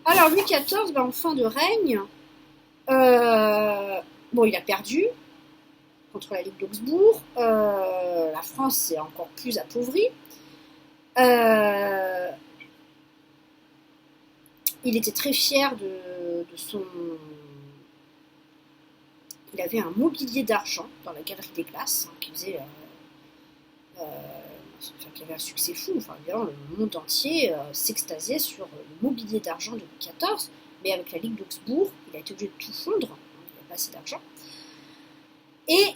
Alors Louis XIV, en fin de règne, il a perdu contre la Ligue d'Augsbourg. La France s'est encore plus appauvrie. Euh, il était très fier de son... Il avait un mobilier d'argent dans la Galerie des Glaces, qui faisait... qui avait un succès fou. Enfin, le monde entier s'extasiait sur le mobilier d'argent de Louis XIV, mais avec la Ligue d'Augsbourg, il a été obligé de tout fondre, il n'avait pas assez d'argent. Et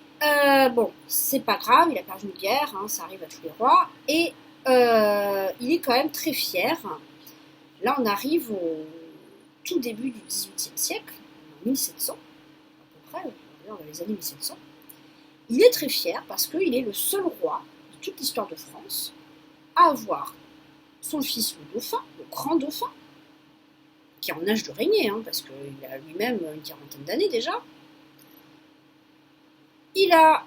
c'est pas grave, il a perdu une guerre, ça arrive à tous les rois, et il est quand même très fier. Là, on arrive au tout début du XVIIIe siècle, en 1700, à peu près, dans les années 1700. Il est très fier parce qu'il est le seul roi de toute l'histoire de France à avoir son fils le dauphin, le grand dauphin, qui est en âge de régner, parce qu'il a lui-même une quarantaine d'années déjà. Il a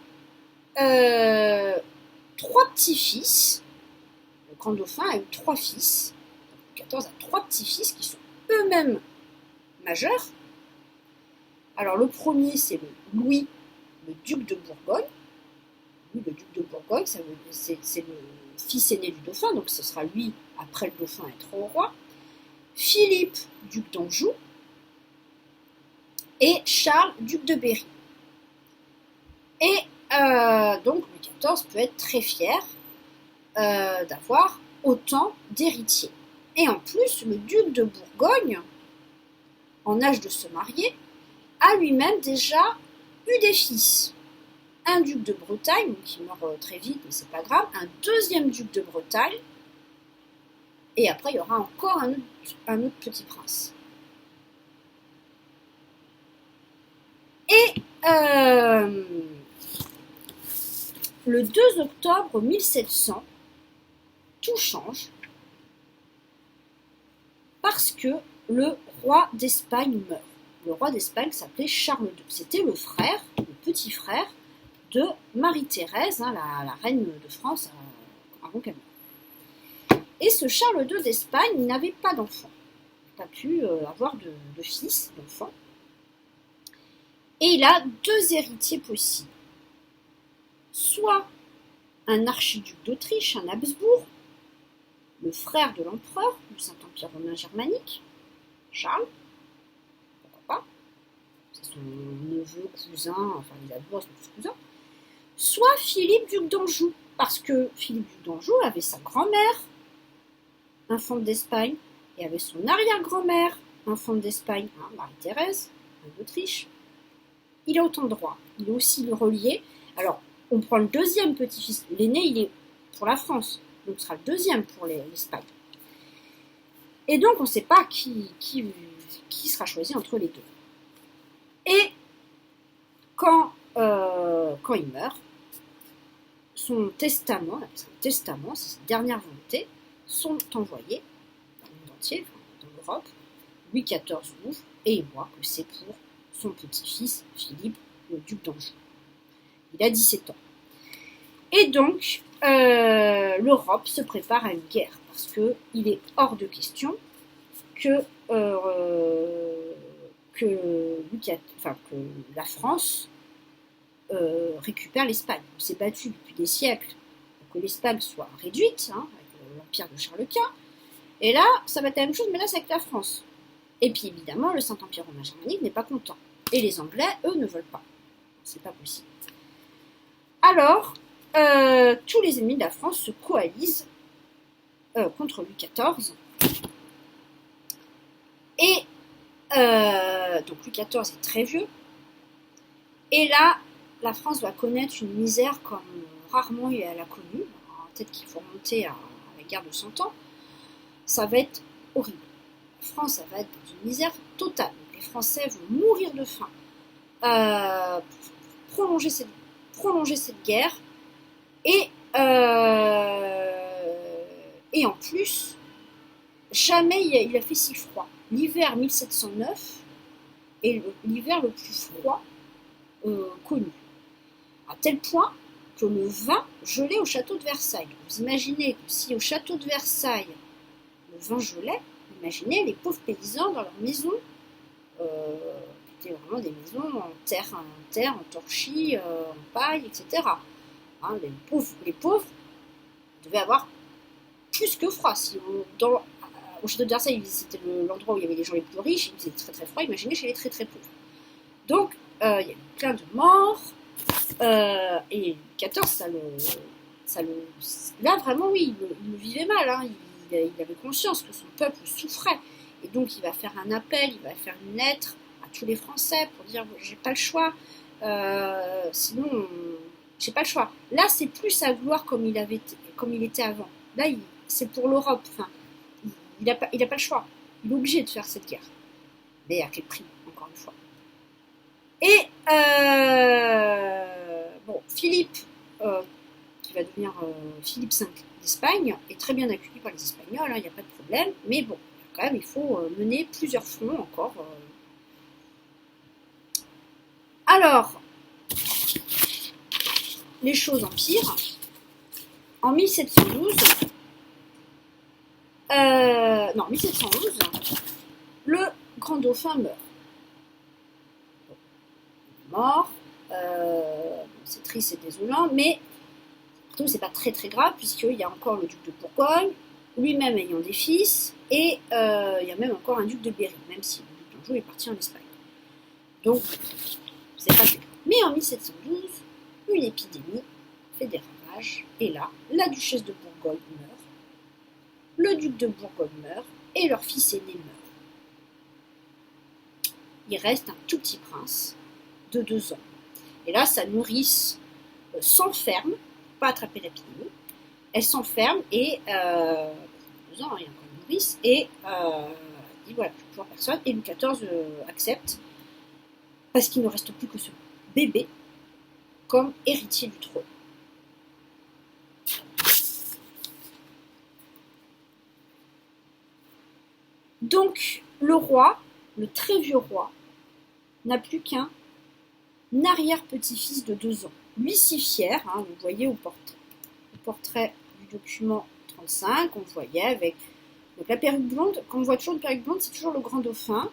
3 petits-fils. Le grand dauphin a eu 3 fils. Louis XIV a 3 petits-fils qui sont eux-mêmes majeurs. Alors le premier, c'est le Louis, le duc de Bourgogne. Louis, le duc de Bourgogne, c'est le fils aîné du dauphin, donc ce sera lui, après le dauphin, être au roi. Philippe, duc d'Anjou. Et Charles, duc de Berry. Et donc Louis XIV peut être très fier d'avoir autant d'héritiers. Et en plus, le duc de Bourgogne, en âge de se marier, a lui-même déjà eu des fils. Un duc de Bretagne, qui meurt très vite, mais c'est pas grave, un deuxième duc de Bretagne, et après il y aura encore un autre petit prince. Et le 2 octobre 1700, tout change parce que le roi d'Espagne meurt. Le roi d'Espagne s'appelait Charles II. C'était le petit frère de Marie-Thérèse, la reine de France avant qu'elle meure. Et ce Charles II d'Espagne n'avait pas d'enfant. Il n'a pas pu avoir de fils, d'enfant. Et il a 2 héritiers possibles. Soit un archiduc d'Autriche, un Habsbourg, le frère de l'empereur du Saint-Empire romain germanique, Charles, pourquoi pas, c'est son neveu, cousin, enfin les Habsbourg, c'est son cousin, soit Philippe, duc d'Anjou, parce que Philippe, duc d'Anjou, avait sa grand-mère, infante d'Espagne, et avait son arrière-grand-mère, infante d'Espagne, Marie-Thérèse, d'Autriche. Il a autant de droits. Il est aussi le relié. Alors, on prend le deuxième petit-fils. L'aîné, il est pour la France. Donc, ce sera le deuxième pour l'Espagne. Et donc, on ne sait pas qui sera choisi entre les deux. Et quand il meurt, son testament, ses dernières volontés, sont envoyées dans le monde entier, dans l'Europe. Louis XIV ouvre et il voit que c'est pour son petit-fils Philippe, le duc d'Anjou. Il a 17 ans. Et donc, l'Europe se prépare à une guerre, parce qu'il est hors de question que la France récupère l'Espagne. On s'est battu depuis des siècles pour que l'Espagne soit réduite, avec l'empire de Charles Quint. Et là, ça va être la même chose, mais là, c'est avec la France. Et puis, évidemment, le Saint-Empire romain germanique n'est pas content. Et les Anglais, eux, ne veulent pas. C'est pas possible. Alors, tous les ennemis de la France se coalisent contre Louis XIV. Et donc Louis XIV est très vieux. Et là, la France va connaître une misère comme rarement elle a connue. Peut-être qu'il faut remonter à la guerre de 100 ans. Ça va être horrible. La France, ça va être dans une misère totale. Donc, les Français vont mourir de faim. Prolonger cette guerre. Et en plus, jamais il a fait si froid. L'hiver 1709 est l'hiver le plus froid connu. À tel point que le vin gelait au château de Versailles. Vous imaginez que si au château de Versailles, le vin gelait, imaginez les pauvres paysans dans leurs maisons, qui étaient vraiment des maisons en terre, en torchis, en paille, etc. Hein, les pauvres devaient avoir plus que froid. Si au château de Versailles, c'était l'endroit où il y avait les gens les plus riches, il faisait très très froid, imaginez chez les très très pauvres. Donc, il y a eu plein de morts, et Louis XIV, là vraiment, oui, il le vivait mal, hein, il avait conscience que son peuple souffrait, et donc il va faire un appel, il va faire une lettre à tous les Français pour dire j'ai pas le choix, sinon j'ai pas le choix. Là, c'est plus à vouloir comme il était avant. Là, c'est pour l'Europe. Enfin, il a pas le choix. Il est obligé de faire cette guerre. Mais à quel prix, encore une fois. Et bon, Philippe, qui va devenir Philippe V d'Espagne, est très bien accueilli par les Espagnols, il n'y a pas de problème. Mais bon, quand même, il faut mener plusieurs fronts encore. Alors, les choses empirent. En 1711, le grand dauphin meurt. Il est mort, c'est triste et désolant, mais surtout c'est pas très très grave, puisqu'il y a encore le duc de Bourgogne, lui-même ayant des fils, et il y a même encore un duc de Berry, même si le duc d'Anjou est parti en Espagne. Donc, c'est pas très grave. Mais en 1712, une épidémie fait des ravages, et là, la duchesse de Bourgogne meurt, le duc de Bourgogne meurt, et leur fils aîné meurt. Il reste un tout petit prince de 2 ans. Et là, sa nourrice s'enferme, pas attraper l'épidémie, elle s'enferme et 2 ans, il y a encore une nourrice, et dit voilà, je ne vois personne, et Louis XIV accepte, parce qu'il ne reste plus que ce bébé comme héritier du trône. Donc, le roi, le très vieux roi, n'a plus qu'un arrière-petit-fils de 2 ans. Lui si fier, hein, vous voyez au portrait du document 35, on voyait avec donc la perruque blonde, quand on voit toujours une perruque blonde, c'est toujours le grand dauphin.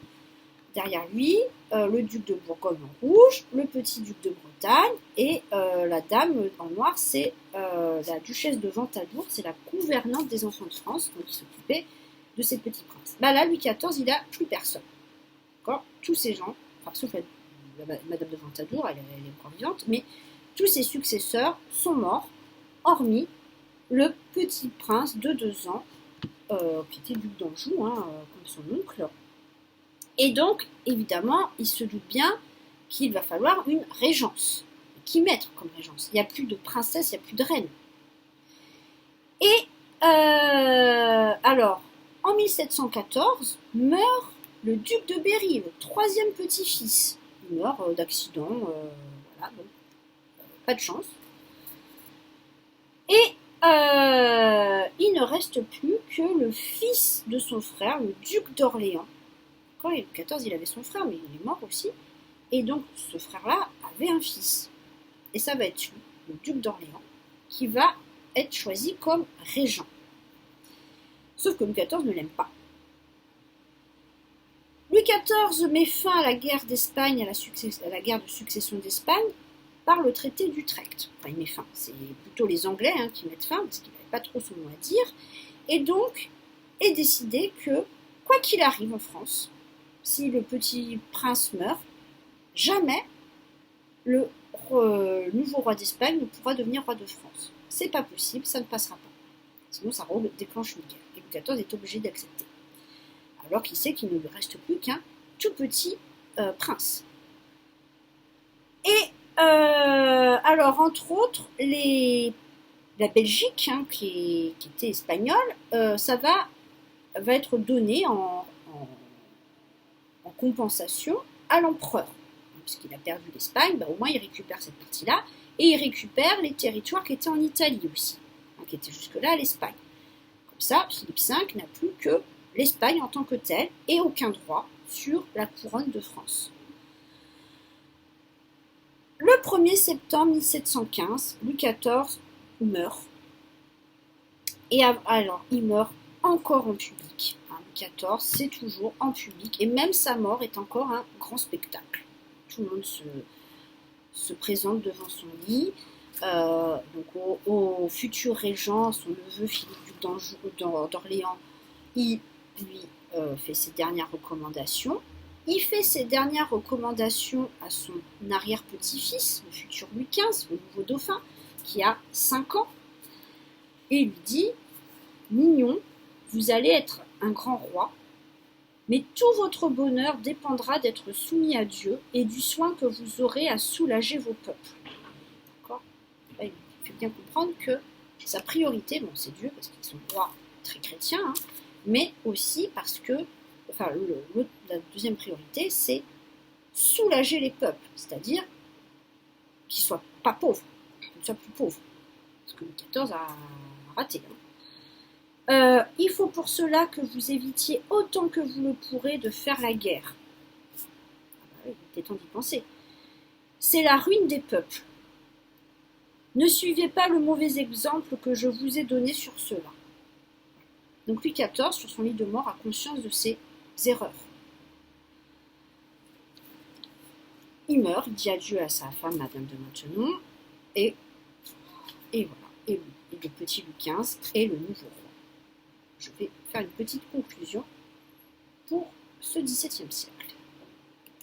Derrière lui, le duc de Bourgogne en rouge, le petit duc de Bretagne, et la dame en noir, c'est la duchesse de Ventadour, c'est la gouvernante des enfants de France, donc qui s'occupait de ces petits princes. Bah là, Louis XIV, il n'a plus personne. D'accord ? Tous ces gens, enfin, sauf Madame de Ventadour, elle est encore vivante, mais tous ses successeurs sont morts, hormis le petit prince de 2 ans, qui était duc d'Anjou, hein, comme son oncle. Et donc, évidemment, il se doute bien qu'il va falloir une régence. Qui mettre comme régence ? Il n'y a plus de princesse, il n'y a plus de reine. Et alors, en 1714, meurt le duc de Berry, le 3e petit-fils. Il meurt d'accident, voilà, bon, pas de chance. Et il ne reste plus que le fils de son frère, le duc d'Orléans. Quand Louis XIV, il avait son frère, mais il est mort aussi. Et donc, ce frère-là avait un fils. Et ça va être lui, le duc d'Orléans, qui va être choisi comme régent. Sauf que Louis XIV ne l'aime pas. Louis XIV met fin à la guerre d'Espagne, à la guerre de succession d'Espagne, par le traité d'Utrecht. Enfin, il met fin. C'est plutôt les Anglais qui mettent fin, parce qu'il n'avait pas trop son mot à dire. Et donc, est décidé que, quoi qu'il arrive en France, si le petit prince meurt, jamais le nouveau roi d'Espagne ne pourra devenir roi de France. C'est pas possible, ça ne passera pas. Sinon, ça déclenche une guerre. Et Louis XIV est obligé d'accepter. Alors qu'il sait qu'il ne lui reste plus qu'un tout petit prince. Et alors, entre autres, la Belgique, qui était espagnole, ça va être donné en compensation à l'empereur. Puisqu'il a perdu l'Espagne, au moins il récupère cette partie-là, et il récupère les territoires qui étaient en Italie aussi, qui étaient jusque-là à l'Espagne. Comme ça, Philippe V n'a plus que l'Espagne en tant que telle, et aucun droit sur la couronne de France. Le 1er septembre 1715, Louis XIV meurt. Et alors, il meurt encore en public. Louis XIV, c'est toujours en public, et même sa mort est encore un grand spectacle. Tout le monde se présente devant son lit. Donc au futur régent, son neveu Philippe duc d'Orléans, il lui fait ses dernières recommandations. Il fait ses dernières recommandations à son arrière-petit-fils, le futur Louis XV, le nouveau dauphin, qui a 5 ans, et il lui dit « Mignon, vous allez être un grand roi, mais tout votre bonheur dépendra d'être soumis à Dieu et du soin que vous aurez à soulager vos peuples. » D'accord ? Il faut bien comprendre que sa priorité, bon, c'est Dieu, parce qu'ils sont rois très chrétiens, hein, mais aussi parce que, enfin, la deuxième priorité, c'est soulager les peuples, c'est-à-dire qu'ils ne soient pas pauvres, qu'ils ne soient plus pauvres. Parce que Louis XIV a raté. Il faut pour cela que vous évitiez autant que vous le pourrez de faire la guerre. Il était temps d'y penser. C'est la ruine des peuples. Ne suivez pas le mauvais exemple que je vous ai donné sur cela. Donc Louis XIV, sur son lit de mort, a conscience de ses erreurs. Il meurt, il dit adieu à sa femme, Madame de Maintenon, et voilà. Et le petit Louis XV est le nouveau roi. Je vais faire une petite conclusion pour ce XVIIe siècle.